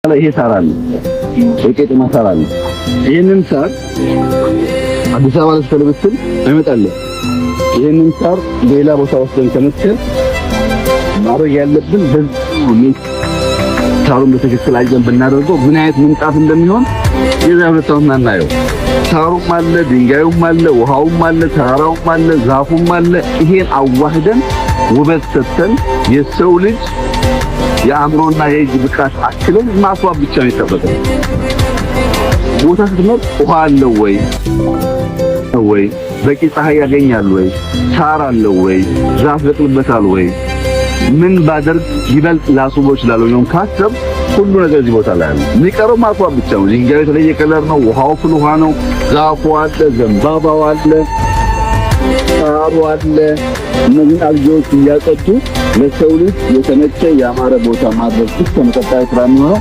ይሄ ሳር አለ የቄጤማ ሳር አለ። ይሄንን ሳር አዲስ አበባ ላይ ተለብሰን አይመጣልህ። ይሄንን ሳር ሌላ ቦታ ወስደን ከመትከል ማድረግ ያለብን በዚህ ሳሩን በትክክል አይዘን ብናደርገው ምን አይነት ምንጣፍ እንደሚሆን የዛሬው ተውና እናየው። ሳሩም አለ፣ ድንጋዩም አለ፣ ውሃውም አለ፣ ተራራውም አለ፣ ዛፉም አለ። ይሄን አዋህደን ውበት ሰጥተን የሰው ልጅ የአእምሮና የእጅ ብቃት አክለን ማስዋብ ብቻ ነው የሚጠበቀው። ቦታ ስትመርጥ ውሃ አለው ወይ በቂ ፀሐይ ያገኛል ወይ ሳር አለው ወይ ዛፍ በቅልበታል ወይ ምን ባደርግ ይበልጥ ላስውበው ይችላል ነው ካሰብ ሁሉ ነገር እዚህ ቦታ ላይ አለ። የሚቀረው ማስዋብ ብቻ ነው። ድንጋዩ የተለየ ከለር ነው፣ ውሃው ፍል ውሃ ነው፣ ዛፉ አለ፣ ዘንባባው አለ፣ ሳሩ አለ። እነዚህን አልጆች እያጸዱ ለሰው ልጅ የተመቸ ያማረ ቦታ ማድረግ ብቻ ነው ቀጣይ ስራ የሚሆነው።